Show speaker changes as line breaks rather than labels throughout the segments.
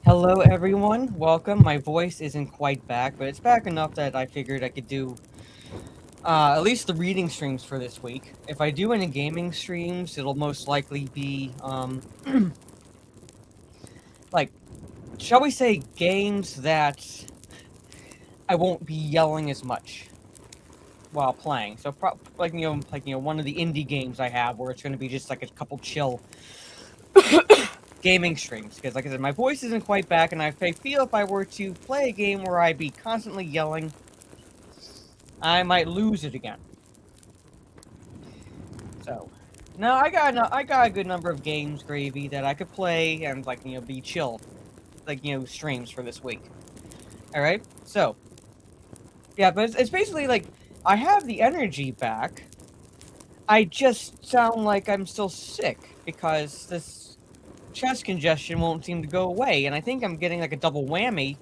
Hello, everyone. Welcome. My voice isn't quite back, but it's back enough that I figured I could do at least the reading streams for this week. If I do any gaming streams, it'll most likely be, like, shall we say, games that I won't be yelling as much while playing. So, one of the indie games I have where it's going to be just like a couple chill gaming streams, because like I said, my voice isn't quite back, and I feel if I were to play a game where I'd be constantly yelling, I might lose it again. So, no, I got a good number of games, Gravy, that I could play and be chill, streams for this week. All right, so yeah, but it's basically like I have the energy back. I just sound like I'm still sick because this chest congestion won't seem to go away, and I think I'm getting like a double whammy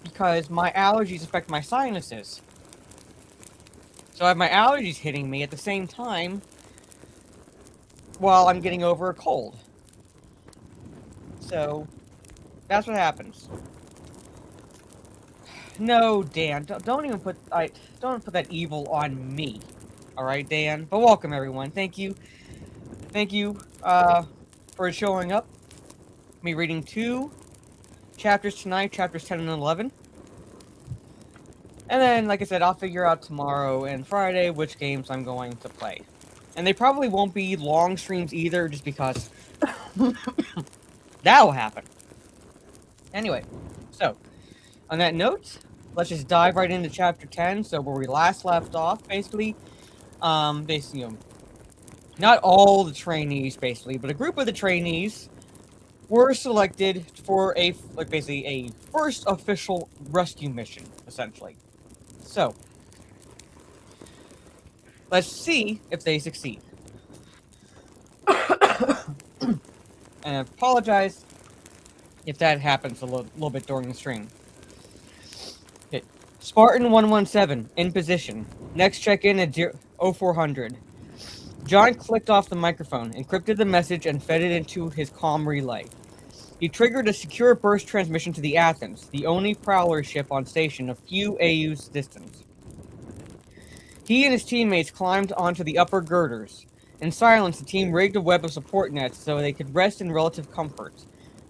because my allergies affect my sinuses. So I have my allergies hitting me at the same time while I'm getting over a cold. So that's what happens. No, Dan, don't even put that evil on me. All right, Dan. But welcome everyone. Thank you for showing up. Me reading 2 chapters tonight, chapters 10 and 11. And then, like I said, I'll figure out tomorrow and Friday which games I'm going to play. And they probably won't be long streams either, just because that'll happen. Anyway, so, on that note, let's just dive right into chapter 10. So where we last left off, basically, not all the trainees, basically, but a group of the trainees were selected for a first official rescue mission, essentially. So, let's see if they succeed. And I apologize if that happens a little bit during the stream. Okay. Spartan 117, in position. Next check-in at 0400. John clicked off the microphone, encrypted the message, and fed it into his comm relay. He triggered a secure burst transmission to the Athens, the only prowler ship on station a few AU's distance. He and his teammates climbed onto the upper girders. In silence, the team rigged a web of support nets so they could rest in relative comfort.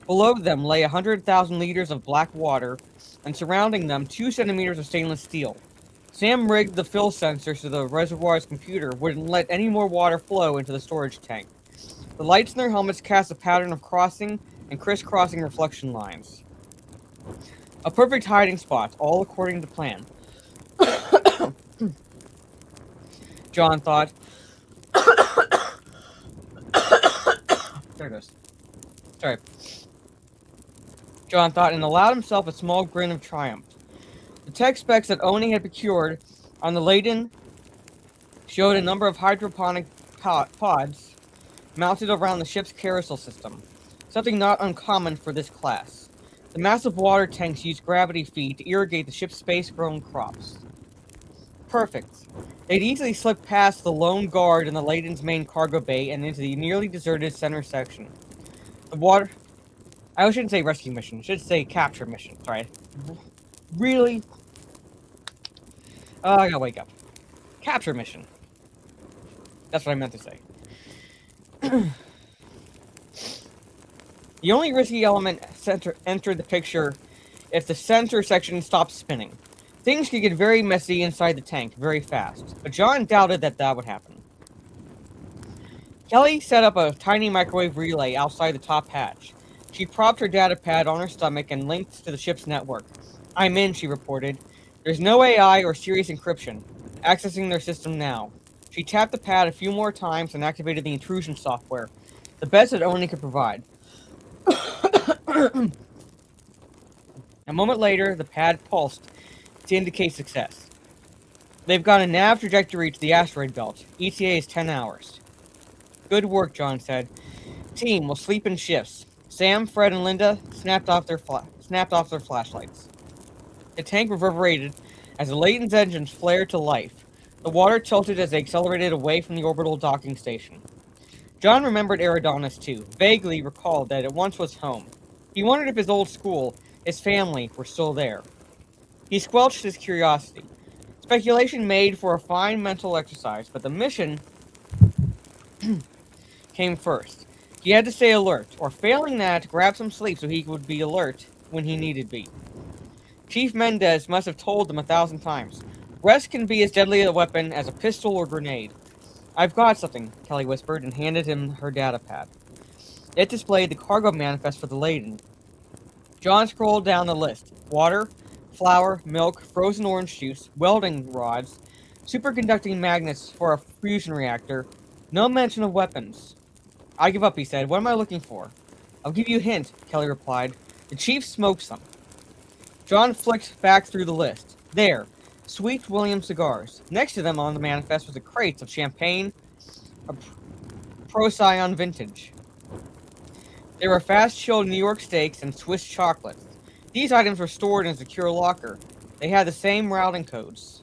Below them lay 100,000 liters of black water, and surrounding them 2 centimeters of stainless steel. Sam rigged the fill sensor so the reservoir's computer wouldn't let any more water flow into the storage tank. The lights in their helmets cast a pattern of crossing and crisscrossing reflection lines. A perfect hiding spot, all according to plan. John thought. There it goes. Sorry. John thought and allowed himself a small grin of triumph. The tech specs that Oni had procured on the Layden showed a number of hydroponic pods mounted around the ship's carousel system, something not uncommon for this class. The massive water tanks used gravity feed to irrigate the ship's space-grown crops. Perfect. They'd easily slip past the lone guard in the Layden's main cargo bay and into the nearly deserted center section. The water... I shouldn't say rescue mission. I should say capture mission. Sorry. Really? I gotta wake up. Capture mission. That's what I meant to say. The only risky element entered the picture if the center section stopped spinning. Things could get very messy inside the tank very fast, but John doubted that would happen. Kelly set up a tiny microwave relay outside the top hatch. She propped her data pad on her stomach and linked to the ship's network. "I'm in," she reported. "There's no AI or serious encryption. Accessing their system now." She tapped the pad a few more times and activated the intrusion software, the best that Oni could provide. A moment later, the pad pulsed to indicate success. "They've got a nav trajectory to the asteroid belt. ETA is 10 hours. "Good work," John said. "Team will sleep in shifts." Sam, Fred, and Linda snapped off their flashlights. The tank reverberated as the Layton's engines flared to life. The water tilted as they accelerated away from the orbital docking station. John remembered Eridonis too, vaguely recalled that it once was home. He wondered if his old school, his family, were still there. He squelched his curiosity. Speculation made for a fine mental exercise, but the mission came first. He had to stay alert, or failing that, grab some sleep so he would be alert when he needed be. Chief Mendez must have told them 1,000 times. Rest can be as deadly a weapon as a pistol or grenade. I've got something, Kelly whispered and handed him her data pad. It displayed the cargo manifest for the Layden. John scrolled down the list. Water, flour, milk, frozen orange juice, welding rods, superconducting magnets for a fusion reactor. No mention of weapons. I give up, he said. What am I looking for? I'll give you a hint, Kelly replied. The chief smoked some. John flicked back through the list. There. Sweet William cigars. Next to them on the manifest was a crate of champagne, a Procyon vintage. There were fast-chilled New York steaks and Swiss chocolates. These items were stored in a secure locker. They had the same routing codes.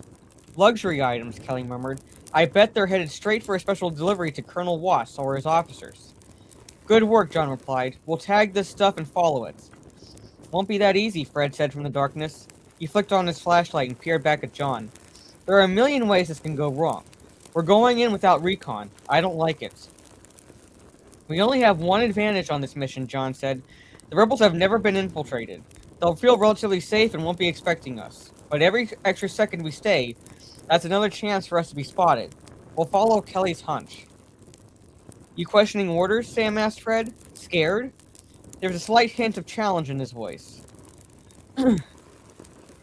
Luxury items, Kelly murmured. I bet they're headed straight for a special delivery to Colonel Watts or his officers. Good work, John replied. We'll tag this stuff and follow it. Won't be that easy, Fred said from the darkness. He flicked on his flashlight and peered back at John. There are a million ways this can go wrong. We're going in without recon. I don't like it. We only have one advantage on this mission, John said. The rebels have never been infiltrated. They'll feel relatively safe and won't be expecting us. But every extra second we stay, that's another chance for us to be spotted. We'll follow Kelly's hunch. You questioning orders? Sam asked Fred. Scared? There was a slight hint of challenge in his voice.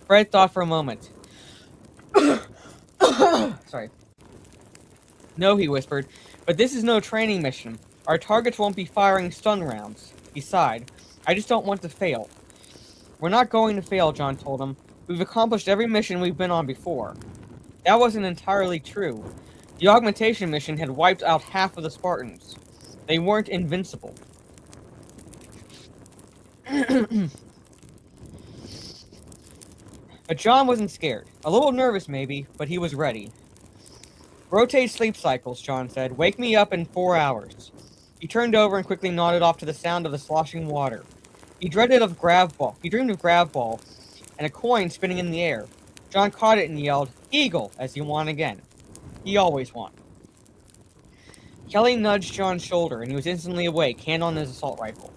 Fred thought for a moment. Sorry. No, he whispered, but this is no training mission. Our targets won't be firing stun rounds. He sighed. I just don't want to fail. We're not going to fail, John told him. We've accomplished every mission we've been on before. That wasn't entirely true. The augmentation mission had wiped out half of the Spartans. They weren't invincible. But John wasn't scared. A little nervous, maybe, but he was ready. Rotate sleep cycles, John said. Wake me up in 4 hours. He turned over and quickly nodded off to the sound of the sloshing water. He dreamed of grab ball and a coin spinning in the air. John caught it and yelled, Eagle, as he won again. He always won. Kelly nudged John's shoulder, and he was instantly awake, hand on his assault rifle.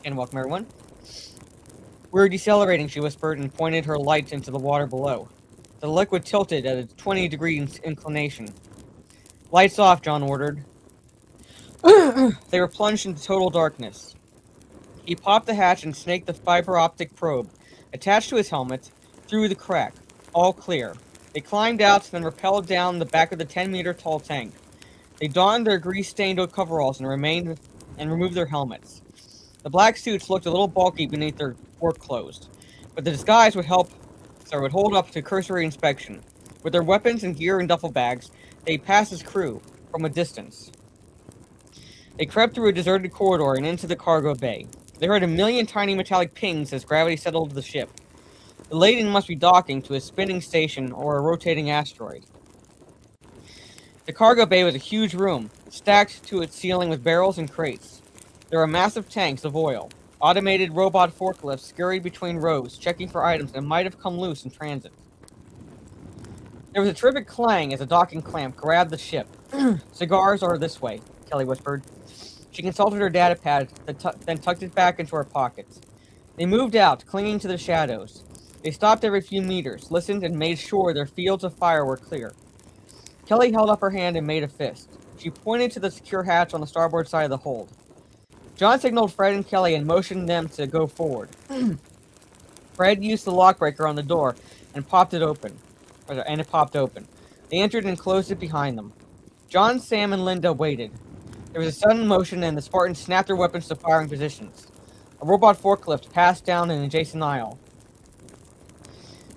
And welcome, everyone. We're decelerating, she whispered, and pointed her light into the water below. The liquid tilted at a 20-degree inclination. Lights off, John ordered. They were plunged into total darkness. He popped the hatch and snaked the fiber optic probe, attached to his helmet, through the crack. All clear. They climbed out, then rappelled down the back of the 10-meter tall tank. They donned their grease-stained coveralls and removed their helmets. The black suits looked a little bulky beneath their work clothes, but the disguise would hold up to cursory inspection. With their weapons and gear in duffel bags, they passed as crew, from a distance. They crept through a deserted corridor and into the cargo bay. They heard a million tiny metallic pings as gravity settled the ship. The Layden must be docking to a spinning station or a rotating asteroid. The cargo bay was a huge room, stacked to its ceiling with barrels and crates. There were massive tanks of oil. Automated robot forklifts scurried between rows, checking for items that might have come loose in transit. There was a terrific clang as a docking clamp grabbed the ship. Cigars are this way, Kelly whispered. She consulted her data pad, then tucked it back into her pockets. They moved out, clinging to the shadows. They stopped every few meters, listened, and made sure their fields of fire were clear. Kelly held up her hand and made a fist. She pointed to the secure hatch on the starboard side of the hold. John signaled Fred and Kelly and motioned them to go forward. Fred used the lockbreaker on the door and popped it open. They entered and closed it behind them. John, Sam, and Linda waited. There was a sudden motion and the Spartans snapped their weapons to firing positions. A robot forklift passed down an adjacent aisle.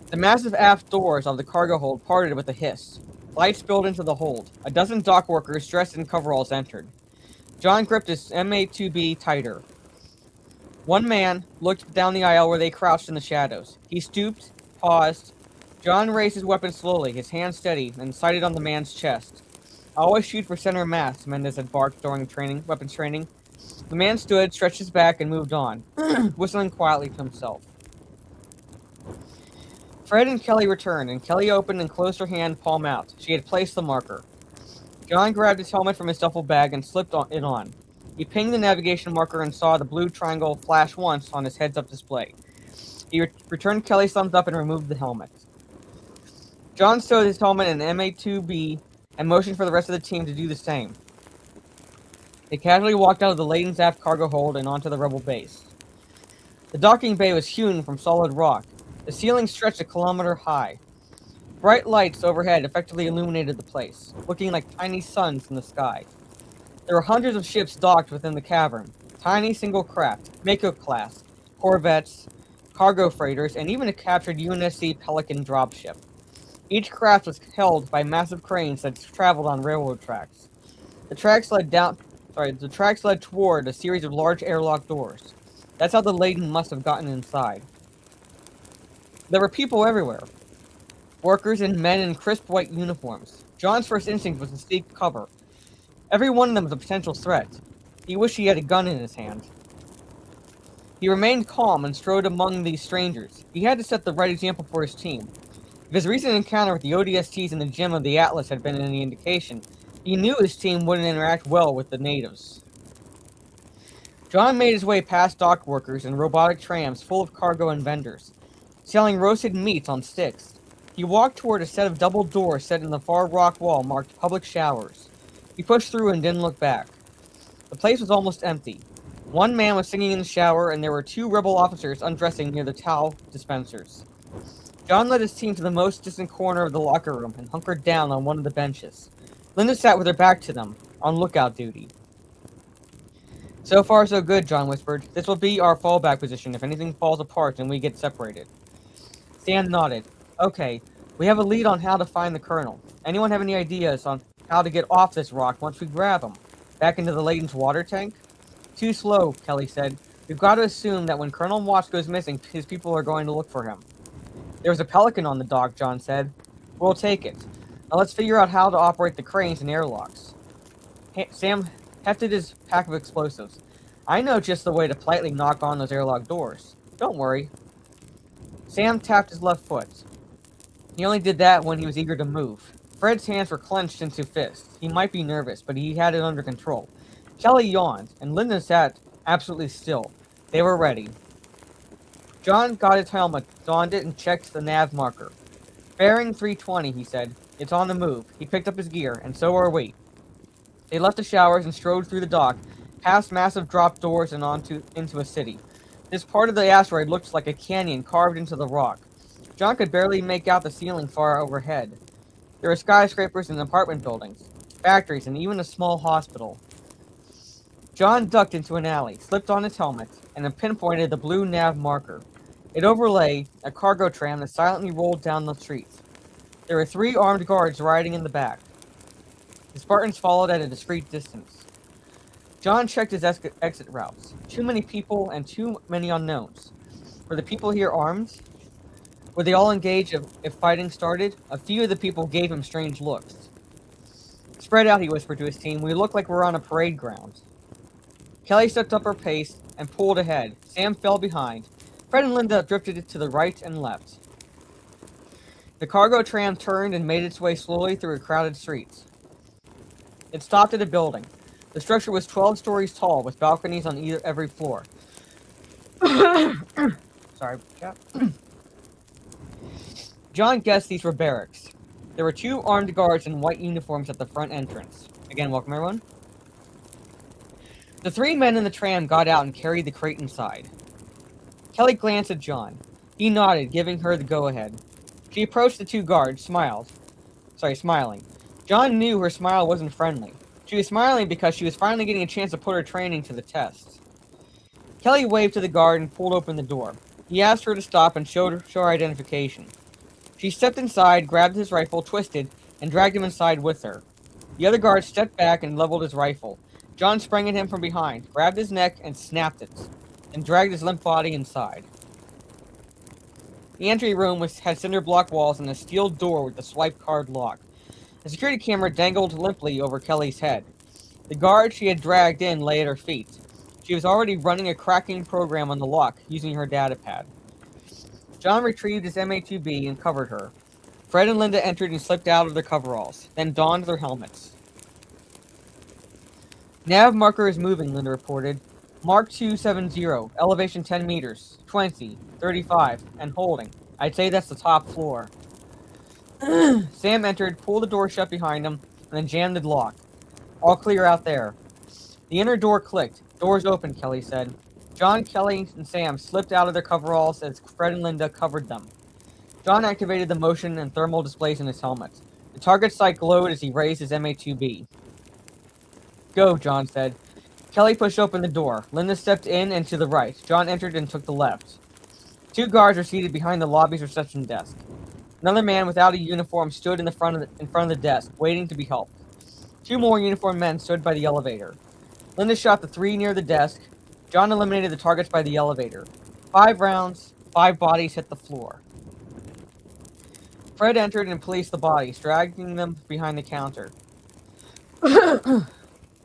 The massive aft doors of the cargo hold parted with a hiss. Light spilled into the hold. A dozen dock workers dressed in coveralls entered. John gripped his M82B tighter. One man looked down the aisle where they crouched in the shadows. He stooped, paused. John raised his weapon slowly, his hand steady, and sighted on the man's chest. Always shoot for center mass, Mendez had barked during weapons training. The man stood, stretched his back, and moved on, whistling quietly to himself. Fred and Kelly returned, and Kelly opened and closed her hand, palm out. She had placed the marker. John grabbed his helmet from his duffel bag and slipped it on. He pinged the navigation marker and saw the blue triangle flash once on his heads-up display. He returned Kelly's thumbs up and removed the helmet. John stowed his helmet in MA-2B and motioned for the rest of the team to do the same. They casually walked out of the laden aft cargo hold and onto the rebel base. The docking bay was hewn from solid rock. The ceiling stretched a kilometer high. Bright lights overhead effectively illuminated the place, looking like tiny suns in the sky. There were hundreds of ships docked within the cavern, tiny single craft, Mako class, corvettes, cargo freighters, and even a captured UNSC Pelican dropship. Each craft was held by massive cranes that traveled on railroad tracks. The tracks led toward a series of large airlock doors. That's how the laden must have gotten inside. There were people everywhere. Workers and men in crisp white uniforms. John's first instinct was to seek cover. Every one of them was a potential threat. He wished he had a gun in his hand. He remained calm and strode among these strangers. He had to set the right example for his team. If his recent encounter with the ODSTs in the gym of the Atlas had been any indication, he knew his team wouldn't interact well with the natives. John made his way past dock workers and robotic trams full of cargo and vendors, selling roasted meats on sticks. He walked toward a set of double doors set in the far rock wall marked public showers. He pushed through and didn't look back. The place was almost empty. One man was singing in the shower, and there were two rebel officers undressing near the towel dispensers. John led his team to the most distant corner of the locker room and hunkered down on one of the benches. Linda sat with her back to them, on lookout duty. So far so good, John whispered. This will be our fallback position if anything falls apart and we get separated. Sam nodded. Okay, we have a lead on how to find the colonel. Anyone have any ideas on how to get off this rock once we grab him? Back into the laden's water tank? Too slow, Kelly said. We've got to assume that when Colonel Watts goes missing, his people are going to look for him. There was a Pelican on the dock, John said. We'll take it. Now let's figure out how to operate the cranes and airlocks. Sam hefted his pack of explosives. I know just the way to politely knock on those airlock doors. Don't worry. Sam tapped his left foot. He only did that when he was eager to move. Fred's hands were clenched into fists. He might be nervous, but he had it under control. Kelly yawned, and Lyndon sat absolutely still. They were ready. John got his helmet, donned it, and checked the nav marker. Bearing 320, he said. It's on the move. He picked up his gear, and so are we. They left the showers and strode through the dock, past massive drop doors and into a city. This part of the asteroid looked like a canyon carved into the rock. John could barely make out the ceiling far overhead. There were skyscrapers and apartment buildings, factories, and even a small hospital. John ducked into an alley, slipped on his helmet, and then pinpointed the blue nav marker. It overlay a cargo tram that silently rolled down the streets. There were 3 armed guards riding in the back. The Spartans followed at a discreet distance. John checked his exit routes. Too many people and too many unknowns. Were the people here armed? Would they all engage if fighting started? A few of the people gave him strange looks. Spread out, he whispered to his team. We look like we're on a parade ground. Kelly stepped up her pace and pulled ahead. Sam fell behind. Fred and Linda drifted to the right and left. The cargo tram turned and made its way slowly through crowded streets. It stopped at a building. The structure was 12 stories tall, with balconies on every floor. Sorry, chap. John guessed these were barracks. There were 2 armed guards in white uniforms at the front entrance. Again, welcome everyone. The 3 men in the tram got out and carried the crate inside. Kelly glanced at John. He nodded, giving her the go-ahead. She approached the 2 guards, smiling. John knew her smile wasn't friendly. She was smiling because she was finally getting a chance to put her training to the test. Kelly waved to the guard and pulled open the door. He asked her to stop and show her identification. She stepped inside, grabbed his rifle, twisted, and dragged him inside with her. The other guard stepped back and leveled his rifle. John sprang at him from behind, grabbed his neck, and snapped it, and dragged his limp body inside. The entry room had cinder block walls and a steel door with a swipe card lock. A security camera dangled limply over Kelly's head. The guard she had dragged in lay at her feet. She was already running a cracking program on the lock using her data pad. John retrieved his MA2B and covered her. Fred and Linda entered and slipped out of their coveralls, then donned their helmets. Nav marker is moving, Linda reported. Mark 270, elevation 10 meters, 20, 35, and holding. I'd say that's the top floor. Sam entered, pulled the door shut behind him, and then jammed the lock. All clear out there. The inner door clicked. Doors open, Kelly said. John, Kelly, and Sam slipped out of their coveralls as Fred and Linda covered them. John activated the motion and thermal displays in his helmet. The target sight glowed as he raised his MA2B. Go, John said. Kelly pushed open the door. Linda stepped in and to the right. John entered and took the left. 2 guards were seated behind the lobby's reception desk. Another man without a uniform stood in front of the desk, waiting to be helped. 2 more uniformed men stood by the elevator. Linda shot the 3 near the desk. John eliminated the targets by the elevator. 5 rounds, 5 bodies hit the floor. Fred entered and policed the bodies, dragging them behind the counter.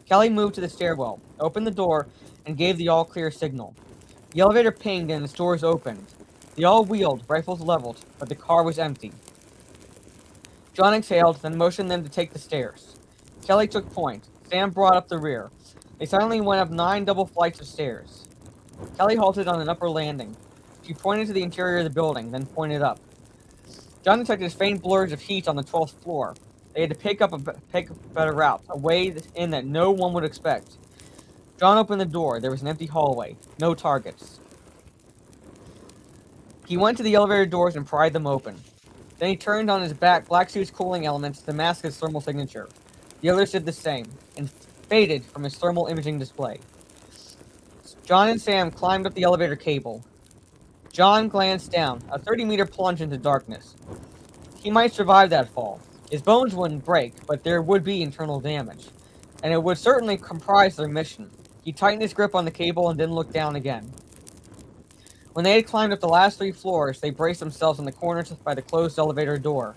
Kelly moved to the stairwell, opened the door, and gave the all-clear signal. The elevator pinged and its doors opened. They all wheeled, rifles leveled, but the car was empty. John exhaled, then motioned them to take the stairs. Kelly took point. Sam brought up the rear. They silently went up 9 double flights of stairs. Kelly halted on an upper landing. She pointed to the interior of the building, then pointed up. John detected faint blurs of heat on the 12th floor. They had to pick a better route, a way in that no one would expect. John opened the door. There was an empty hallway. No targets. He went to the elevator doors and pried them open. Then he turned on his back black suit's cooling elements to mask his thermal signature. The others did the same, and faded from his thermal imaging display. John and Sam climbed up the elevator cable. John glanced down, a 30-meter plunge into darkness. He might survive that fall. His bones wouldn't break, but there would be internal damage, and it would certainly comprise their mission. He tightened his grip on the cable and didn't look down again. When they had climbed up the last 3 floors, they braced themselves in the corners by the closed elevator door.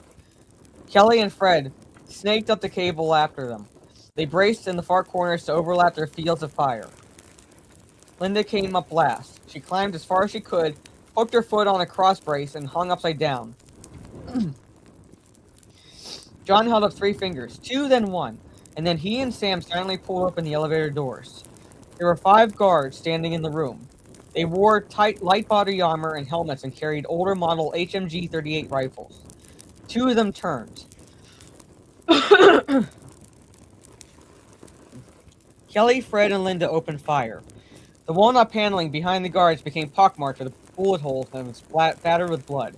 Kelly and Fred snaked up the cable after them. They braced in the far corners to overlap their fields of fire. Linda came up last. She climbed as far as she could, hooked her foot on a cross brace, and hung upside down. John held up 3 fingers, 2 then 1, and then he and Sam silently pulled open the elevator doors. There were 5 guards standing in the room. They wore tight light body armor and helmets and carried older model HMG-38 rifles. 2 of them turned. Kelly, Fred, and Linda opened fire. The walnut paneling behind the guards became pockmarked with bullet holes and was battered with blood.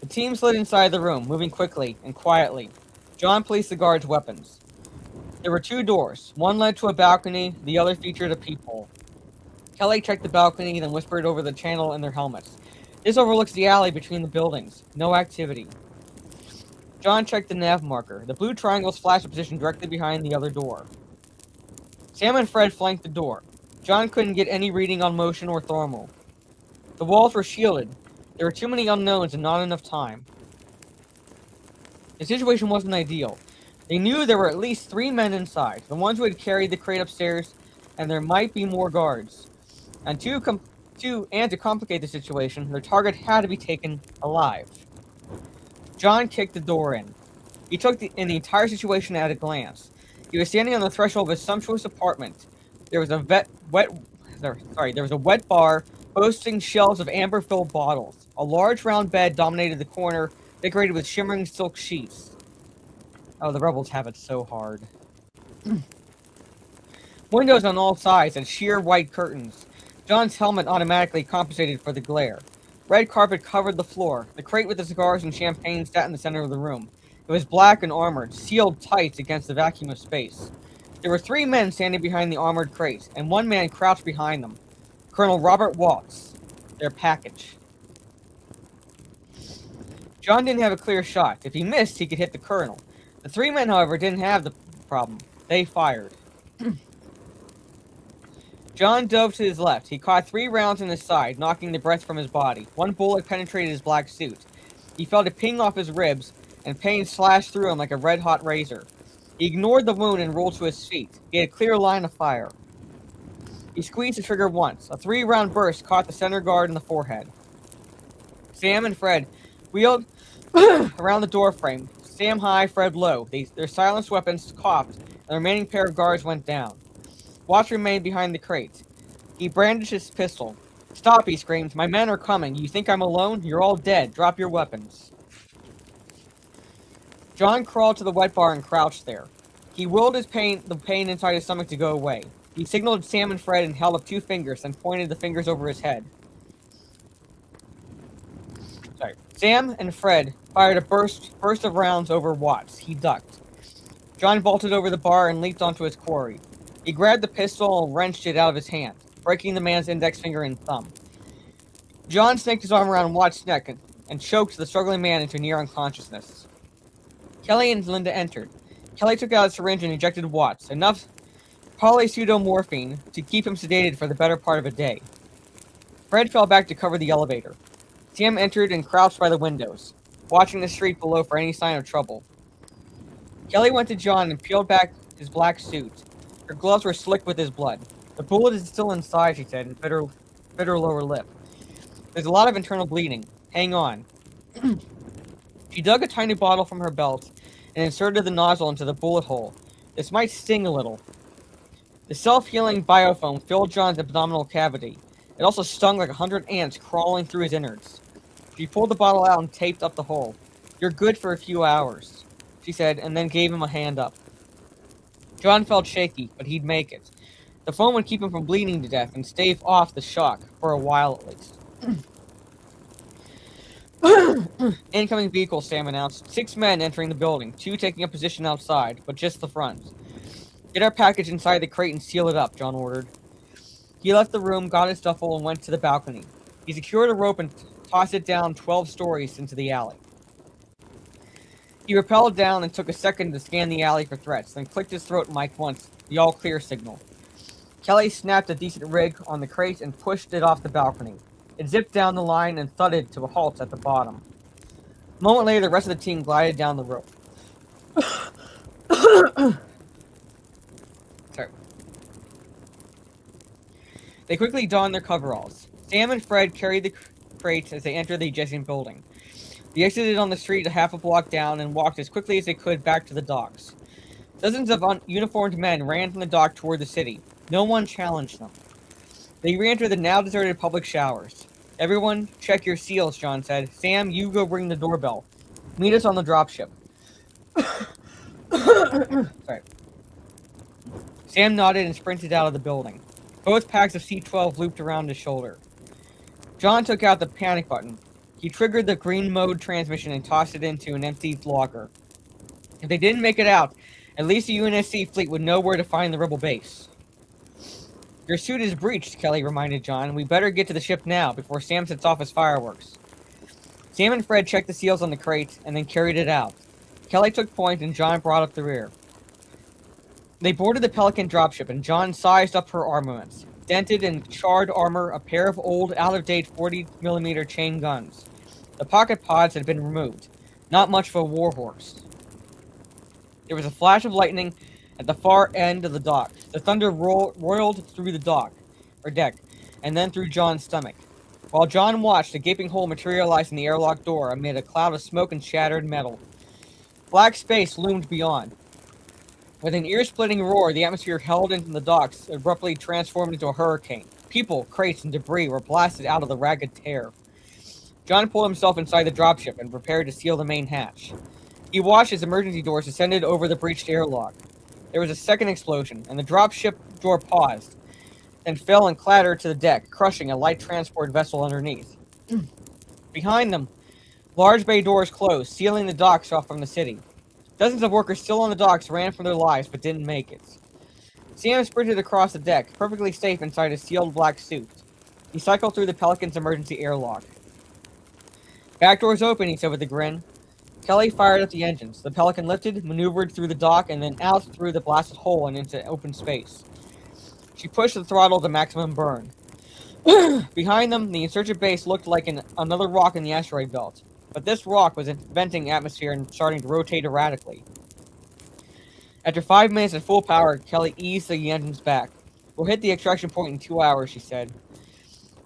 The team slid inside the room, moving quickly and quietly. John placed the guards' weapons. There were 2 doors. One led to a balcony, the other featured a peephole. Kelly checked the balcony, then whispered over the channel in their helmets. This overlooks the alley between the buildings. No activity. John checked the nav marker. The blue triangles flashed a position directly behind the other door. Sam and Fred flanked the door. John couldn't get any reading on motion or thermal. The walls were shielded. There were too many unknowns and not enough time. The situation wasn't ideal. They knew there were at least 3 men inside, the ones who had carried the crate upstairs, and there might be more guards. And to complicate the situation, their target had to be taken alive. John kicked the door in. He took in the entire situation at a glance. He was standing on the threshold of a sumptuous apartment. There was a wet bar boasting shelves of amber-filled bottles. A large round bed dominated the corner, decorated with shimmering silk sheets. Oh, the rebels have it so hard. Windows on all sides and sheer white curtains. John's helmet automatically compensated for the glare. Red carpet covered the floor. The crate with the cigars and champagne sat in the center of the room. It was black and armored, sealed tight against the vacuum of space. There were 3 men standing behind the armored crate, and 1 man crouched behind them. Colonel Robert Watts. Their package. John didn't have a clear shot. If he missed, he could hit the colonel. The 3 men, however, didn't have the problem. They fired. John dove to his left. He caught 3 rounds in his side, knocking the breath from his body. 1 bullet penetrated his black suit. He felt it ping off his ribs, and pain slashed through him like a red-hot razor. He ignored the wound and rolled to his feet. He had a clear line of fire. He squeezed the trigger once. A 3-round burst caught the center guard in the forehead. Sam and Fred wheeled around the door frame. Sam high, Fred low. Their silenced weapons cocked, and the remaining pair of guards went down. Watts remained behind the crate. He brandished his pistol. "Stop," he screamed. "My men are coming. You think I'm alone? You're all dead. Drop your weapons." John crawled to the wet bar and crouched there. He willed the pain inside his stomach to go away. He signaled Sam and Fred and held up 2 fingers, then pointed the fingers over his head. Sam and Fred fired a burst of rounds over Watts. He ducked. John vaulted over the bar and leaped onto his quarry. He grabbed the pistol and wrenched it out of his hand, breaking the man's index finger and thumb. John snaked his arm around Watts' neck and choked the struggling man into near unconsciousness. Kelly and Linda entered. Kelly took out a syringe and injected Watts, enough polypseudomorphine to keep him sedated for the better part of a day. Fred fell back to cover the elevator. Sam entered and crouched by the windows, watching the street below for any sign of trouble. Kelly went to John and peeled back his black suit. Her gloves were slick with his blood. "The bullet is still inside," she said, and bit her lower lip. "There's a lot of internal bleeding. Hang on." She dug a tiny bottle from her belt and inserted the nozzle into the bullet hole. "This might sting a little." The self-healing biofoam filled John's abdominal cavity. It also stung like 100 ants crawling through his innards. She pulled the bottle out and taped up the hole. "You're good for a few hours," she said, and then gave him a hand up. John felt shaky, but he'd make it. The foam would keep him from bleeding to death and stave off the shock, for a while at least. "Incoming vehicle," Sam announced. 6 men entering the building, 2 taking a position outside, but just the front. "Get our package inside the crate and seal it up," John ordered. He left the room, got his duffel, and went to the balcony. He secured a rope and tossed it down 12 stories into the alley. He rappelled down and took a second to scan the alley for threats, then clicked his throat mic once, the all-clear signal. Kelly snapped a decent rig on the crate and pushed it off the balcony. It zipped down the line and thudded to a halt at the bottom. A moment later, the rest of the team glided down the rope. Sorry. They quickly donned their coveralls. Sam and Fred carried the crates as they entered the adjacent building. They exited on the street a half a block down and walked as quickly as they could back to the docks. Dozens of uniformed men ran from the dock toward the city. No one challenged them. They re-entered the now deserted public showers. "Everyone, check your seals," John said. "Sam, you go ring the doorbell. Meet us on the dropship." Sorry. Sam nodded and sprinted out of the building. Both packs of C-12 looped around his shoulder. John took out the panic button. He triggered the green mode transmission and tossed it into an empty locker. If they didn't make it out, at least the UNSC fleet would know where to find the rebel base. "Your suit is breached," Kelly reminded John. "We better get to the ship now, before Sam sets off his fireworks." Sam and Fred checked the seals on the crate, and then carried it out. Kelly took point, and John brought up the rear. They boarded the Pelican dropship, and John sized up her armaments. Dented and charred armor, a pair of old, out-of-date 40mm chain guns. The pocket pods had been removed. Not much of a warhorse. There was a flash of lightning at the far end of the dock. The thunder roiled through the deck, and then through John's stomach. While John watched, a gaping hole materialized in the airlock door amid a cloud of smoke and shattered metal. Black space loomed beyond. With an ear-splitting roar, the atmosphere held into the docks abruptly transformed into a hurricane. People, crates, and debris were blasted out of the ragged tear. John pulled himself inside the dropship and prepared to seal the main hatch. He watched as emergency doors descended over the breached airlock. There was a second explosion, and the dropship door paused, then fell and clattered to the deck, crushing a light transport vessel underneath. Behind them, large bay doors closed, sealing the docks off from the city. Dozens of workers still on the docks ran for their lives, but didn't make it. Sam sprinted across the deck, perfectly safe inside his sealed black suit. He cycled through the Pelican's emergency airlock. "Back door's open," he said with a grin. Kelly fired up the engines. The Pelican lifted, maneuvered through the dock, and then out through the blasted hole and into open space. She pushed the throttle to maximum burn. Behind them, the insurgent base looked like another rock in the asteroid belt. But this rock was venting atmosphere and starting to rotate erratically. After 5 minutes at full power, Kelly eased the engines back. We'll hit the extraction point in 2 hours, she said.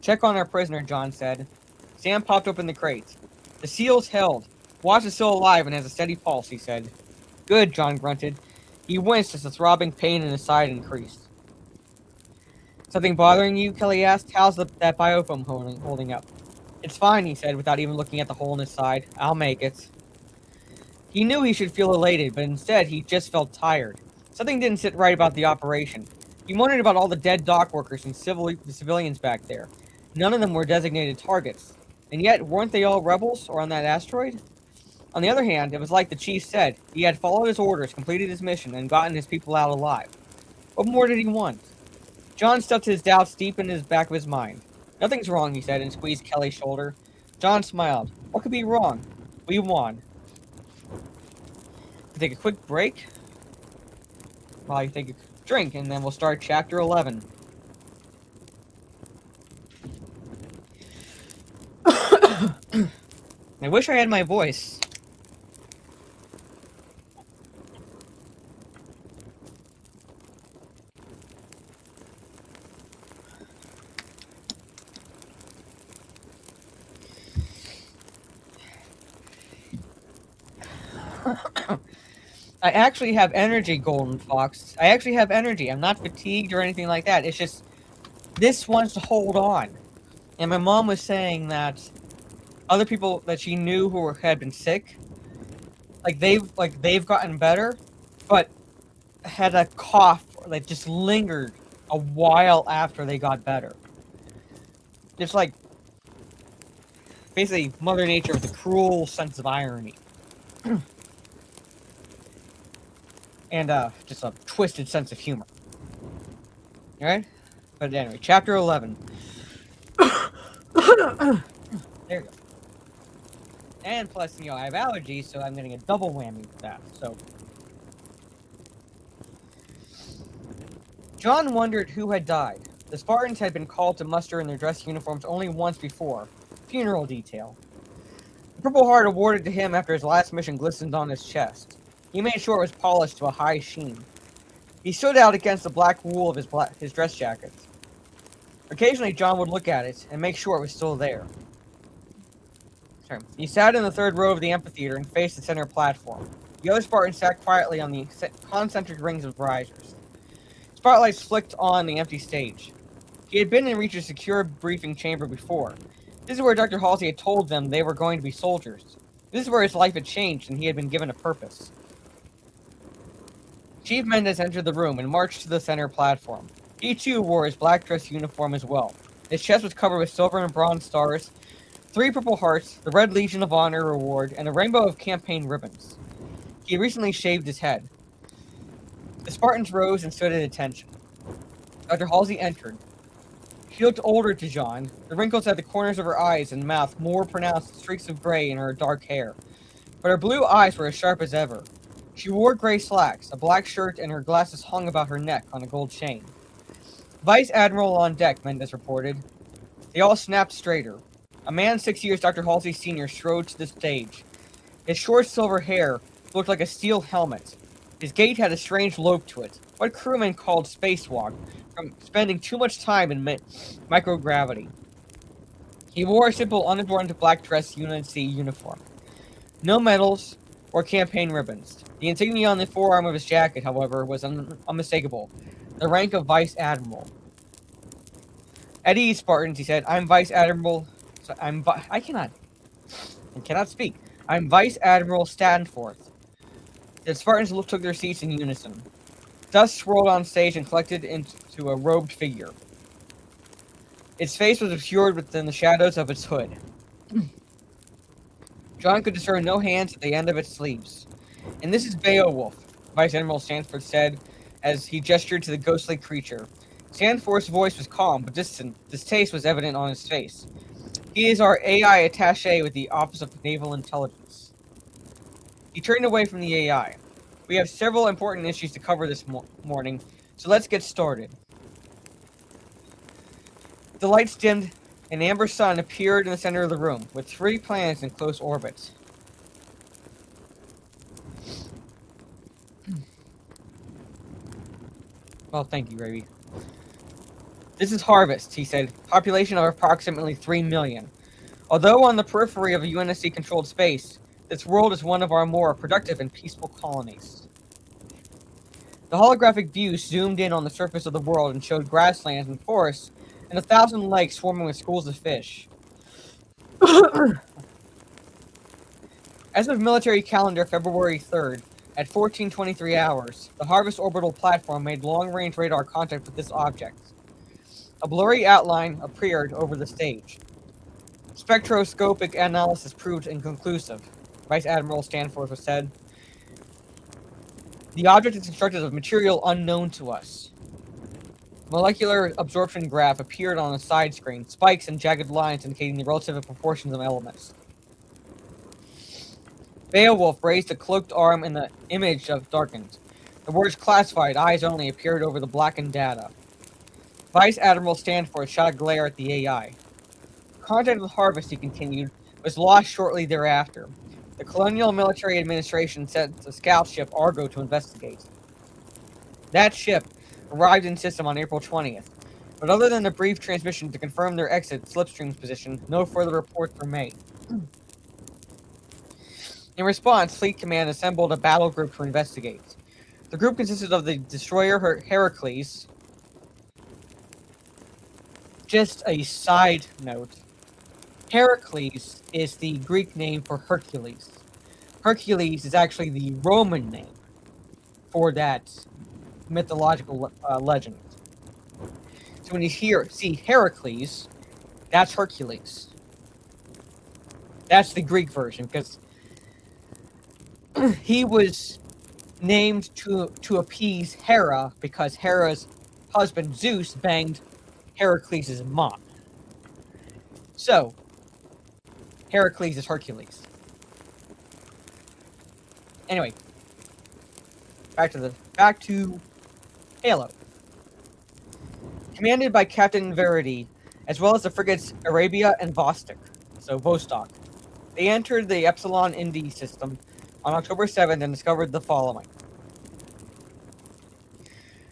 Check on our prisoner, John said. Sam popped open the crate. The seal's held. Watch is still alive and has a steady pulse, he said. Good, John grunted. He winced as the throbbing pain in his side increased. Something bothering you? Kelly asked. How's that biofilm holding up? It's fine, he said, without even looking at the hole in his side. I'll make it. He knew he should feel elated, but instead he just felt tired. Something didn't sit right about the operation. He wondered about all the dead dock workers and the civilians back there. None of them were designated targets. And yet, weren't they all rebels, or on that asteroid? On the other hand, it was like the chief said. He had followed his orders, completed his mission, and gotten his people out alive. What more did he want? John stuffed his doubts deep in the back of his mind. Nothing's wrong, he said, and squeezed Kelly's shoulder. John smiled. What could be wrong? We won. We'll take a quick break while you take a drink, and then we'll start chapter 11. I wish I had my voice. I actually have energy, Golden Fox. I actually have energy. I'm not fatigued or anything like that. It's just this wants to hold on. And my mom was saying that other people that she knew who had been sick, they've gotten better, but had a cough that just lingered a while after they got better. It's like basically Mother Nature with a cruel sense of irony. And just a twisted sense of humor. Alright? But anyway, chapter 11. There you go. And plus, I have allergies, so I'm getting a double whammy with that. So, John wondered who had died. The Spartans had been called to muster in their dress uniforms only once before. Funeral detail. The Purple Heart awarded to him after his last mission glistened on his chest. He made sure it was polished to a high sheen. He stood out against the black wool of his dress jacket. Occasionally, John would look at it and make sure it was still there. He sat in the third row of the amphitheater and faced the center platform. The other Spartans sat quietly on the concentric rings of risers. Spotlights flicked on the empty stage. He had been in Reach's secure briefing chamber before. This is where Dr. Halsey had told them they were going to be soldiers. This is where his life had changed and he had been given a purpose. Chief Mendez entered the room and marched to the center platform. He too wore his black dress uniform as well. His chest was covered with silver and bronze stars, 3 Purple Hearts, the Red Legion of Honor Award, and a rainbow of campaign ribbons. He had recently shaved his head. The Spartans rose and stood at attention. Dr. Halsey entered. She looked older to John, the wrinkles at the corners of her eyes and mouth more pronounced than streaks of gray in her dark hair. But her blue eyes were as sharp as ever. She wore gray slacks, a black shirt, and her glasses hung about her neck on a gold chain. Vice Admiral on deck, Mendez reported. They all snapped straighter. A man 6 years Dr. Halsey's senior strode to the stage. His short silver hair looked like a steel helmet. His gait had a strange lope to it, what crewmen called spacewalk, from spending too much time in microgravity. He wore a simple unadorned black dress UNC uniform. No medals or campaign ribbons. The insignia on the forearm of his jacket, however, was unmistakable. The rank of Vice Admiral. At ease, Spartans, he said. I'm Vice Admiral... I cannot speak. I'm Vice Admiral Stanforth. The Spartans took their seats in unison. Dust swirled on stage and collected into a robed figure. Its face was obscured within the shadows of its hood. John could discern no hands at the end of its sleeves. And this is Beowulf, Vice Admiral Stanforth said as he gestured to the ghostly creature. Stanforth's voice was calm but distant. Distaste was evident on his face. He is our AI attaché with the Office of Naval Intelligence. He turned away from the AI. We have several important issues to cover this morning, so let's get started. The lights dimmed. An amber sun appeared in the center of the room, with 3 planets in close orbit. Well, thank you, Ravi. This is Harvest, he said. Population of approximately 3 million. Although on the periphery of a UNSC-controlled space, this world is one of our more productive and peaceful colonies. The holographic view zoomed in on the surface of the world and showed grasslands and forests and 1,000 lakes swarming with schools of fish. As of military calendar February 3rd, at 14:23 hours, the Harvest orbital platform made long-range radar contact with this object. A blurry outline appeared over the stage. Spectroscopic analysis proved inconclusive, Vice Admiral Stanforth said. The object is constructed of material unknown to us. Molecular absorption graph appeared on a side screen, spikes and jagged lines indicating the relative proportions of elements. Beowulf raised a cloaked arm and the image of darkened. The words classified, eyes only, appeared over the blackened data. Vice Admiral Stanforth shot a glare at the AI. Contact with Harvest, he continued, was lost shortly thereafter. The Colonial Military Administration sent the scout ship Argo to investigate. That ship arrived in system on April 20th, but other than a brief transmission to confirm their exit slipstream's position, no further reports were made. In response, Fleet Command assembled a battle group to investigate. The group consisted of the destroyer Heracles. Just a side note. Heracles is the Greek name for Hercules. Hercules is actually the Roman name for that mythological legend. So when you see Heracles, that's Hercules. That's the Greek version, because he was named to appease Hera, because Hera's husband Zeus banged Heracles' mom. So, Heracles is Hercules. Anyway, back to Halo. Commanded by Captain Verity, as well as the frigates Arabia and Vostok, they entered the Epsilon Indi system on October 7th and discovered the following.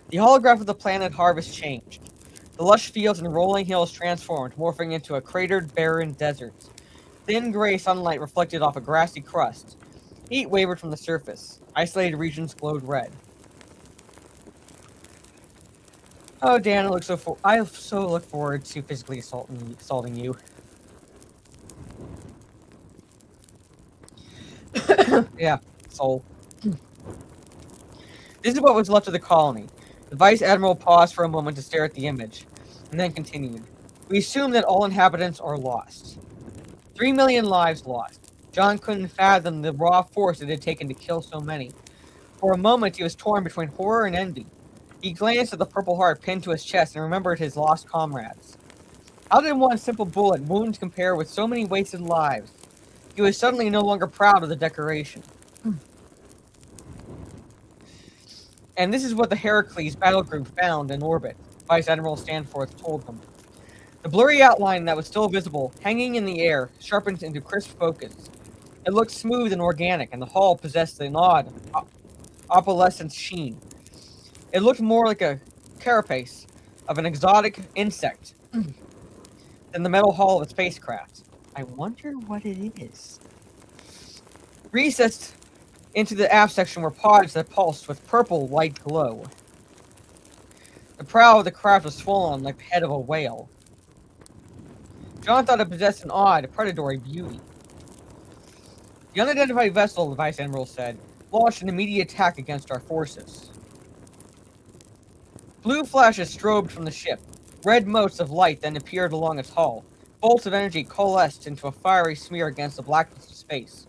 The holograph of the planet Harvest changed. The lush fields and rolling hills transformed, morphing into a cratered, barren desert. Thin gray sunlight reflected off a grassy crust. Heat wavered from the surface. Isolated regions glowed red. Oh, Dan, I so look forward to physically assaulting you. Yeah, soul. This is what was left of the colony. The Vice Admiral paused for a moment to stare at the image, and then continued. We assume that all inhabitants are lost. 3 million lives lost. John couldn't fathom the raw force it had taken to kill so many. For a moment, he was torn between horror and envy. He glanced at the Purple Heart pinned to his chest and remembered his lost comrades. How did one simple bullet wound compare with so many wasted lives? He was suddenly no longer proud of the decoration. And this is what the Heracles battle group found in orbit, Vice Admiral Stanforth told them. The blurry outline that was still visible, hanging in the air, sharpened into crisp focus. It looked smooth and organic, and the hull possessed an odd, opalescent sheen. It looked more like a carapace of an exotic insect than the metal hull of a spacecraft. I wonder what it is. Recessed into the aft section were pods that pulsed with purple light glow. The prow of the craft was swollen like the head of a whale. John thought it possessed an odd, predatory beauty. The unidentified vessel, the Vice Admiral said, launched an immediate attack against our forces. Blue flashes strobed from the ship. Red motes of light then appeared along its hull. Bolts of energy coalesced into a fiery smear against the blackness of space.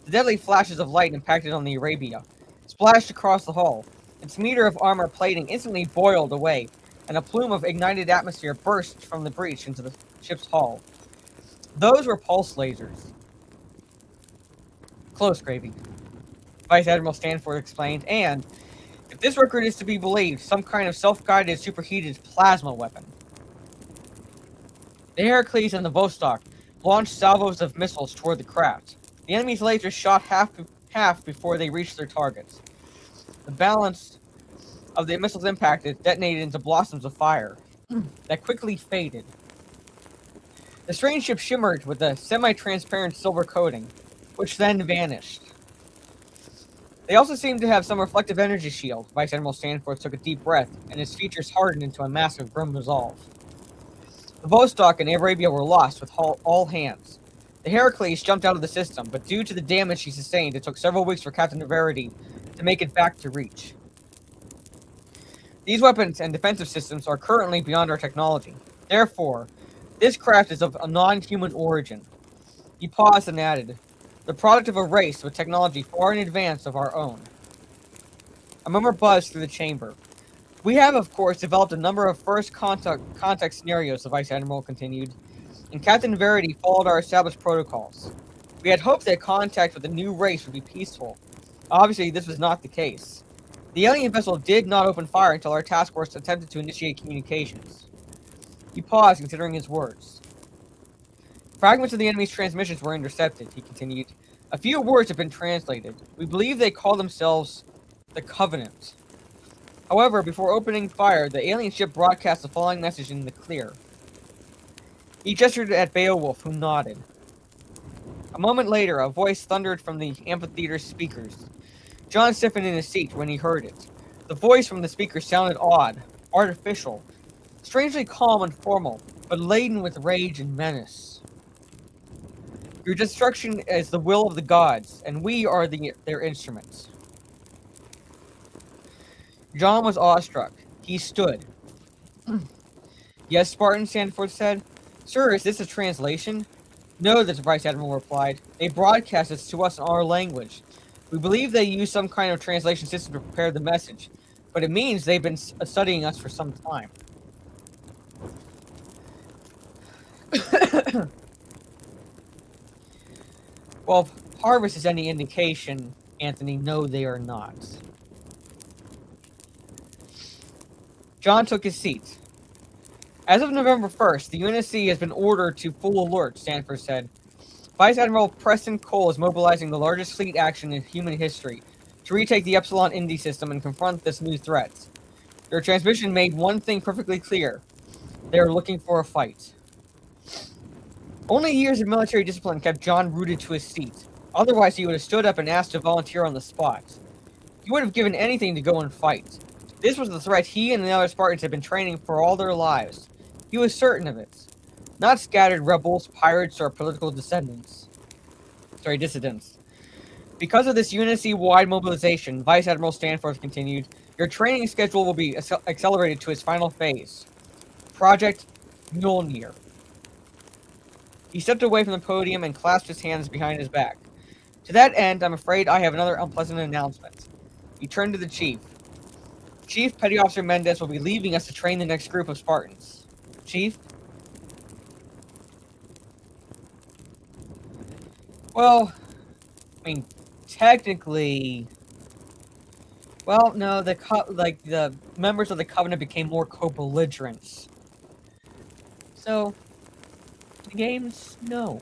The deadly flashes of light impacted on the Arabia, splashed across the hull. Its meter of armor plating instantly boiled away, and a plume of ignited atmosphere burst from the breach into the ship's hull. Those were pulse lasers. Close, Gravy, Vice Admiral Stanforth explained, and, if this record is to be believed, some kind of self-guided superheated plasma weapon. The Heracles and the Vostok launched salvos of missiles toward the craft. The enemy's lasers shot half before they reached their targets. The balance of the missiles impacted detonated into blossoms of fire. that quickly faded. The strange ship shimmered with a semi-transparent silver coating, which then vanished. They also seemed to have some reflective energy shield. Vice Admiral Stanforth took a deep breath, and his features hardened into a mask of grim resolve. The Vostok and Arabia were lost with all hands. The Heracles jumped out of the system, but due to the damage she sustained, it took several weeks for Captain Verity to make it back to Reach. These weapons and defensive systems are currently beyond our technology. Therefore, this craft is of a non-human origin. He paused and added, the product of a race with technology far in advance of our own. A murmur buzzed through the chamber. We have, of course, developed a number of first contact scenarios, the Vice Admiral continued, and Captain Verity followed our established protocols. We had hoped that contact with the new race would be peaceful. Obviously, this was not the case. The alien vessel did not open fire until our task force attempted to initiate communications. He paused, considering his words. Fragments of the enemy's transmissions were intercepted, he continued. A few words have been translated. We believe they call themselves the Covenant. However, before opening fire, the alien ship broadcast the following message in the clear. He gestured at Beowulf, who nodded. A moment later, a voice thundered from the amphitheater's speakers. John stiffened in his seat when he heard it. The voice from the speaker sounded odd, artificial, strangely calm and formal, but laden with rage and menace. Your destruction is the will of the gods, and we are their instruments. John was awestruck. He stood. Yes, Spartan, Stanforth said. Sir, is this a translation? No, the Vice Admiral replied. They broadcast this to us in our language. We believe they use some kind of translation system to prepare the message, but it means they've been studying us for some time. Well, if Harvest is any indication, Anthony, no, they are not. John took his seat. As of November 1st, the UNSC has been ordered to full alert, Stanford said. Vice Admiral Preston Cole is mobilizing the largest fleet action in human history to retake the Epsilon Indy system and confront this new threat. Their transmission made one thing perfectly clear. They are looking for a fight. Only years of military discipline kept John rooted to his seat. Otherwise, he would have stood up and asked to volunteer on the spot. He would have given anything to go and fight. This was the threat he and the other Spartans had been training for all their lives. He was certain of it. Not scattered rebels, pirates, or political dissidents. Because of this UNSC-wide mobilization, Vice Admiral Stanforth continued, your training schedule will be accelerated to its final phase. Project Mjolnir. He stepped away from the podium and clasped his hands behind his back. To that end, I'm afraid I have another unpleasant announcement. He turned to the Chief. Chief Petty Officer Mendez will be leaving us to train the next group of Spartans. Chief? Well, I mean, technically... Well, no, the members of the Covenant became more co-belligerents. So, the games, no.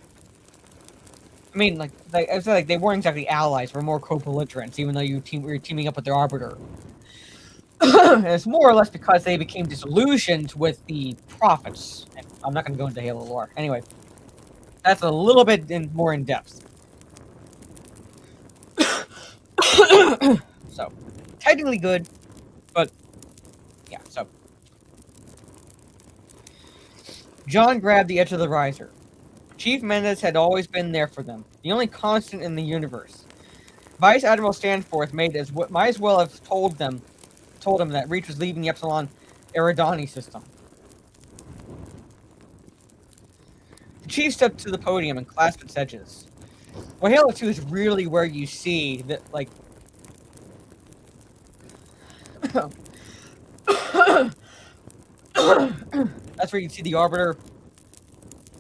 I mean, I said, they weren't exactly allies, we're more co-belligerents, even though you were teaming up with their Arbiter. And it's more or less because they became disillusioned with the Prophets. And I'm not going to go into Halo lore. Anyway, that's a little bit more in depth. So, technically good, but yeah, so. John grabbed the edge of the riser. Chief Mendez had always been there for them, the only constant in the universe. Vice Admiral Stanforth might as well have told him that Reach was leaving the Epsilon Eridani system. The Chief stepped to the podium and clasped its edges. Well, Halo 2 is really where you see that, like... That's where you see the Arbiter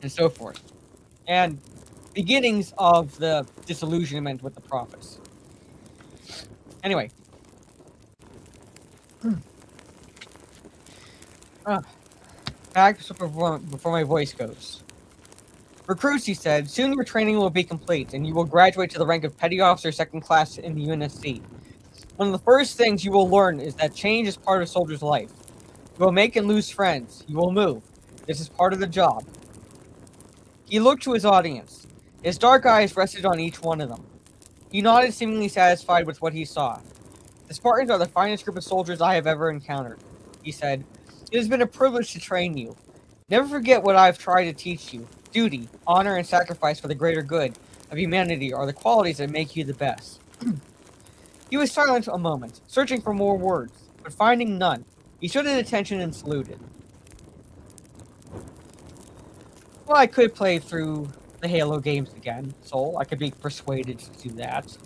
and so forth. And beginnings of the disillusionment with the Prophets. Anyway. Back before my voice goes. Recruits, he said, soon your training will be complete, and you will graduate to the rank of Petty Officer 2nd Class in the UNSC. One of the first things you will learn is that change is part of a soldier's life. You will make and lose friends. You will move. This is part of the job. He looked to his audience. His dark eyes rested on each one of them. He nodded, seemingly satisfied with what he saw. The Spartans are the finest group of soldiers I have ever encountered, he said. It has been a privilege to train you. Never forget what I have tried to teach you. Duty, honor, and sacrifice for the greater good of humanity are the qualities that make you the best. He was silent a moment, searching for more words, but finding none. He stood at attention and saluted. Well, I could play through the Halo games again, Soul. I could be persuaded to do that.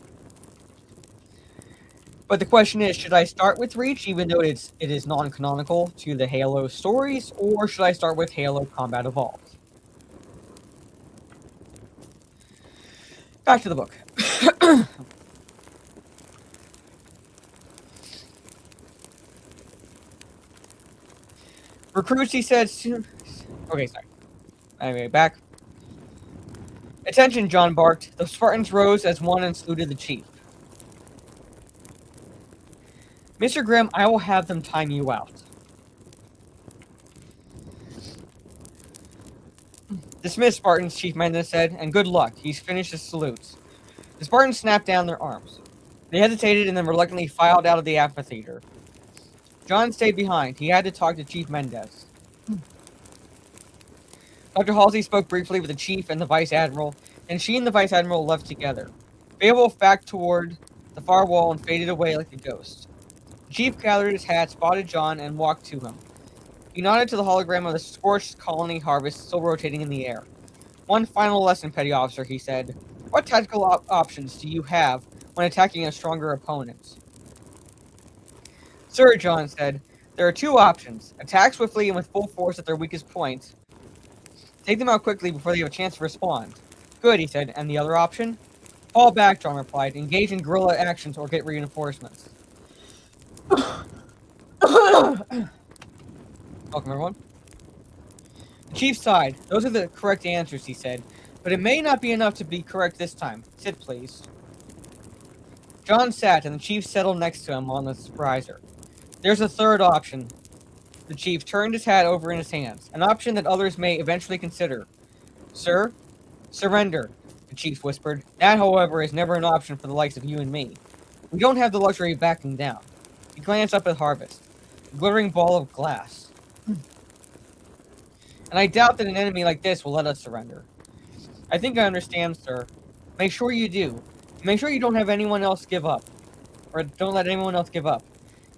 But the question is, should I start with Reach, even though it is non-canonical to the Halo stories, or should I start with Halo Combat Evolved? Back to the book. Recruits, he said. Okay, sorry. Anyway, back. Attention, John barked. The Spartans rose as one and saluted the chief. Mr. Grimm, I will have them time you out. Dismiss, Spartans, Chief Mendez said, and good luck. He's finished his salutes. The Spartans snapped down their arms. They hesitated and then reluctantly filed out of the amphitheater. John stayed behind. He had to talk to Chief Mendez. Dr. Halsey spoke briefly with the chief and the vice admiral, and she and the vice admiral left together. Beowulf backed toward the far wall and faded away like a ghost. The chief gathered his hat, spotted John, and walked to him. He nodded to the hologram of the scorched colony harvest still rotating in the air. One final lesson, petty officer, he said. What tactical options do you have when attacking a stronger opponent? Sir, John said, there are two options. Attack swiftly and with full force at their weakest point. Take them out quickly before they have a chance to respond. Good, he said. And the other option? Fall back, John replied. Engage in guerrilla actions or get reinforcements. Welcome, everyone. The chief sighed. Those are the correct answers, he said. But it may not be enough to be correct this time. Sit, please. John sat, and the chief settled next to him on the riser. There's a third option. The chief turned his hat over in his hands. An option that others may eventually consider. Sir? Surrender, the chief whispered. That, however, is never an option for the likes of you and me. We don't have the luxury of backing down. He glanced up at Harvest. A glittering ball of glass. And I doubt that an enemy like this will let us surrender. I think I understand, sir. Make sure you do. Make sure you don't have anyone else give up. Or don't let anyone else give up.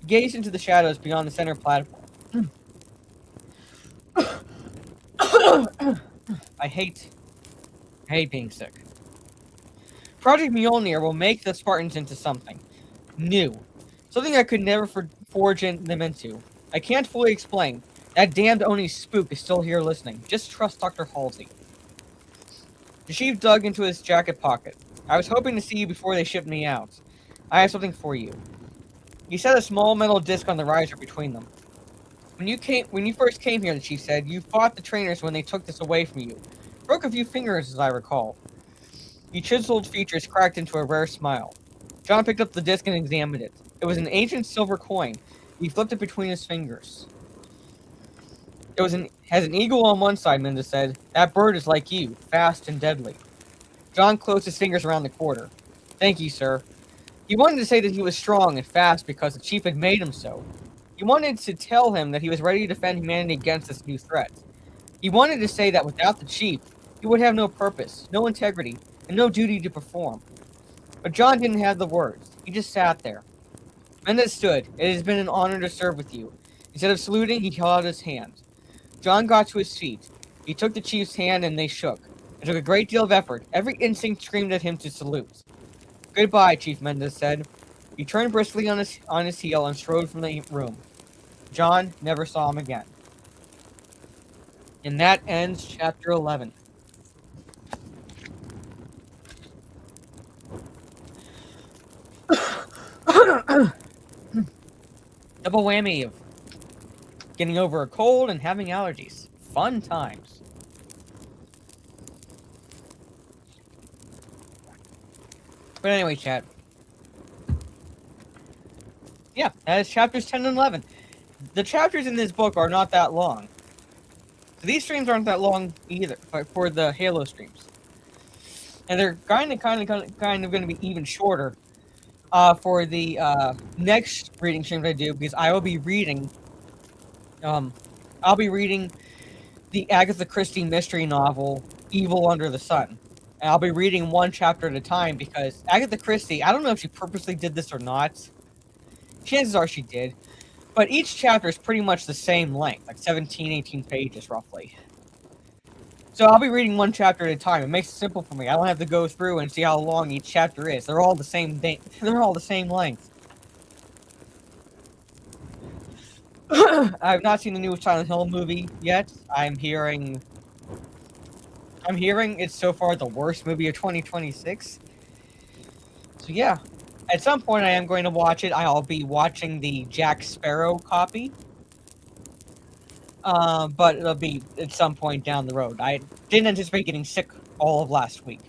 He gazed into the shadows beyond the center platform. I hate being sick. Project Mjolnir will make the Spartans into something new. Something I could never forge them into. I can't fully explain. That damned Oni spook is still here listening. Just trust Dr. Halsey. The chief dug into his jacket pocket. I was hoping to see you before they shipped me out. I have something for you. He set a small metal disc on the riser between them. When you first came here, the chief said, you fought the trainers when they took this away from you. Broke a few fingers, as I recall. The chiseled features cracked into a rare smile. John picked up the disc and examined it. It was an ancient silver coin. He flipped it between his fingers. It has an eagle on one side, Mendez said. That bird is like you, fast and deadly. John closed his fingers around the quarter. Thank you, sir. He wanted to say that he was strong and fast because the chief had made him so. He wanted to tell him that he was ready to defend humanity against this new threat. He wanted to say that without the chief, he would have no purpose, no integrity, and no duty to perform. But John didn't have the words. He just sat there. Mendez stood. It has been an honor to serve with you. Instead of saluting, he held out his hand. John got to his feet. He took the chief's hand and they shook. It took a great deal of effort. Every instinct screamed at him to salute. Goodbye, Chief Mendez said. He turned briskly on his heel and strode from the room. John never saw him again. And that ends chapter 11. Double whammy of getting over a cold and having allergies. Fun times. But anyway, chat. Yeah, that is chapters 10 and 11. the chapters in this book are not that long. So these streams aren't that long either, but for the Halo streams. And they're kind of going to be even shorter for the next reading streams I do, because I will be reading I'll be reading the Agatha Christie mystery novel Evil Under the Sun. And I'll be reading one chapter at a time, because Agatha Christie, I don't know if she purposely did this or not. Chances are she did. But each chapter is pretty much the same length, like 17, 18 pages roughly. So I'll be reading one chapter at a time. It makes it simple for me. I don't have to go through and see how long each chapter is. They're all the same they're all the same length. I've not seen the new Silent Hill movie yet. I'm hearing it's so far the worst movie of 2026. So yeah, at some point I am going to watch it. I'll be watching the Jack Sparrow copy. But it'll be at some point down the road. I didn't anticipate getting sick all of last week.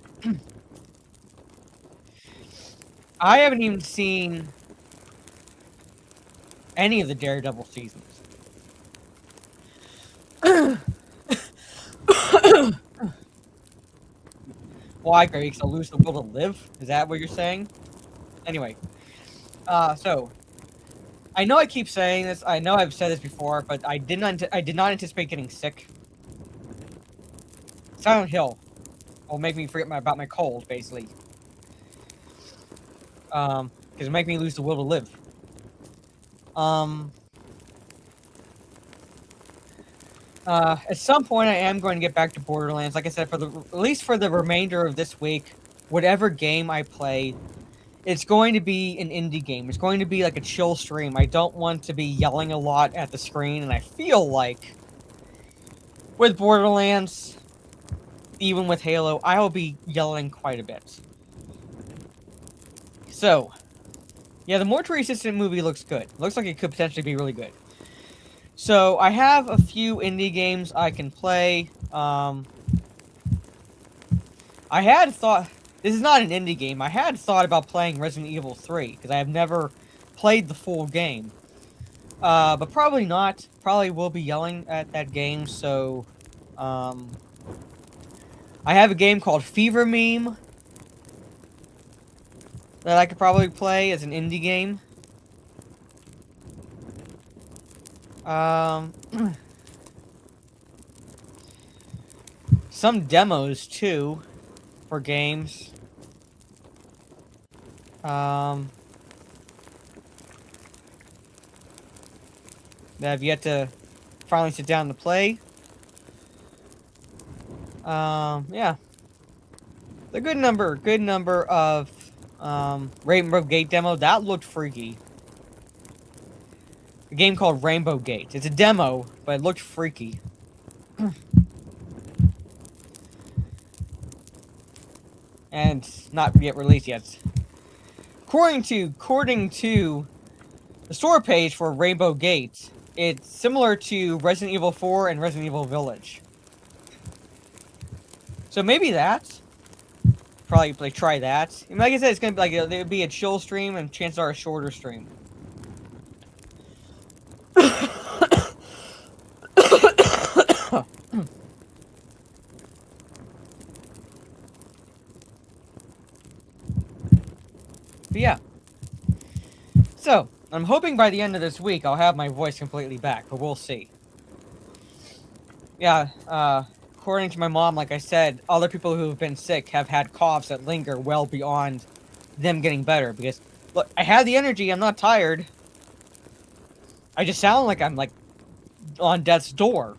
I haven't even seen any of the Daredevil seasons. Why, Greg? Because I'll lose the will to live? Is that what you're saying? Anyway, so I know I keep saying this. I know I've said this before, but I did not anticipate getting sick. Silent Hill will make me forget about my cold, basically. Because it make me lose the will to live. At some point, I am going to get back to Borderlands. Like I said, at least for the remainder of this week, whatever game I play, it's going to be an indie game. It's going to be like a chill stream. I don't want to be yelling a lot at the screen, and I feel like with Borderlands, even with Halo, I will be yelling quite a bit. So, yeah, the Mortuary Assistant movie looks good. Looks like it could potentially be really good. So, I have a few indie games I can play. I had thought... This is not an indie game. I had thought about playing Resident Evil 3, because I have never played the full game. But probably not. Probably will be yelling at that game, so... I have a game called Fever Meme that I could probably play as an indie game. Some demos, too, for games. That I've yet to finally sit down to play. Yeah. The good number of Rainbow Gate demo. That looked freaky. A game called Rainbow Gate. It's a demo, but it looked freaky. And not yet released yet. According to the store page for Rainbow Gate, it's similar to Resident Evil 4 and Resident Evil Village. So maybe that. Probably like try that. And like I said, it's gonna be like it'll be a chill stream, and chances are a shorter stream. But yeah. So, I'm hoping by the end of this week I'll have my voice completely back, but we'll see. Yeah, according to my mom, like I said, other people who have been sick have had coughs that linger well beyond them getting better. Because, look, I have the energy, I'm not tired. I just sound like I'm, like, on death's door.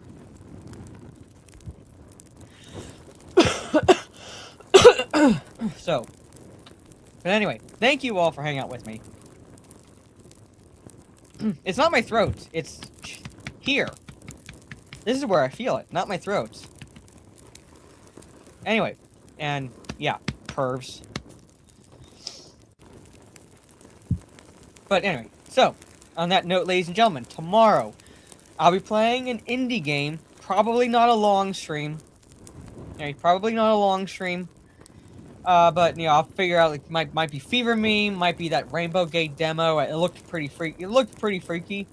So, but anyway, thank you all for hanging out with me. It's not my throat, it's here. This is where I feel it, not my throat. Anyway, and yeah, pervs. But anyway, so, on that note, ladies and gentlemen, tomorrow, I'll be playing an indie game, probably not a long stream. Okay, probably not a long stream. But, you know, I'll figure out, like, might be Fever Meme, might be that Rainbow Gate demo. It looked pretty freaky. It looked pretty freaky.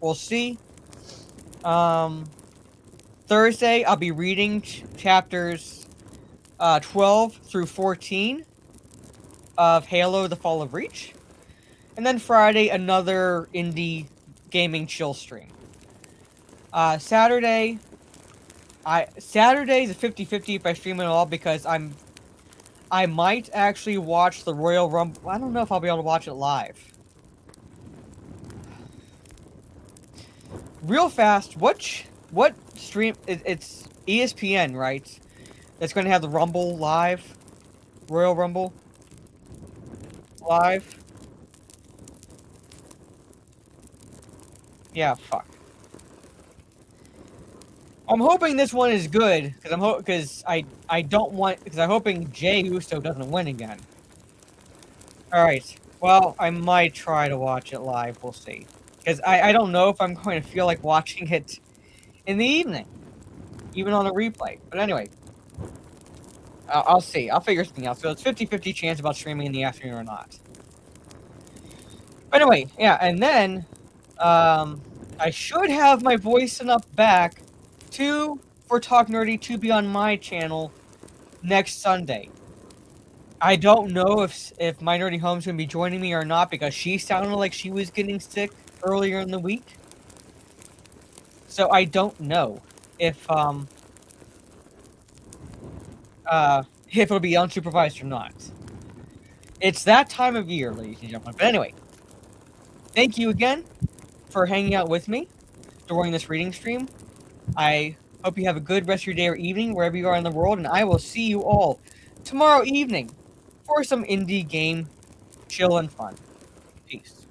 We'll see. Thursday, I'll be reading chapters 12 through 14 of Halo: The Fall of Reach. And then Friday, another indie gaming chill stream. Saturday's a 50-50 if I stream it all, because I might actually watch the Royal Rumble. I don't know if I'll be able to watch it live. Real fast, what stream? It's ESPN, right? That's going to have the Rumble live, Royal Rumble live. Yeah, fuck. I'm hoping this one is good, because I'm hoping Jey Uso doesn't win again. All right. Well, I might try to watch it live. We'll see. Because I don't know if I'm going to feel like watching it in the evening, even on a replay. But anyway, I'll see. I'll figure something out. So it's 50-50 chance about streaming in the afternoon or not. But anyway, yeah, and then I should have my voice enough back for Talk Nerdy to be on my channel next Sunday. I don't know if my Nerdy Home's going to be joining me or not, because she sounded like she was getting sick earlier in the week. So I don't know if it'll be unsupervised or not. It's that time of year, ladies and gentlemen. But anyway, thank you again for hanging out with me during this reading stream. I hope you have a good rest of your day or evening, wherever you are in the world, and I will see you all tomorrow evening for some indie game chill and fun. Peace.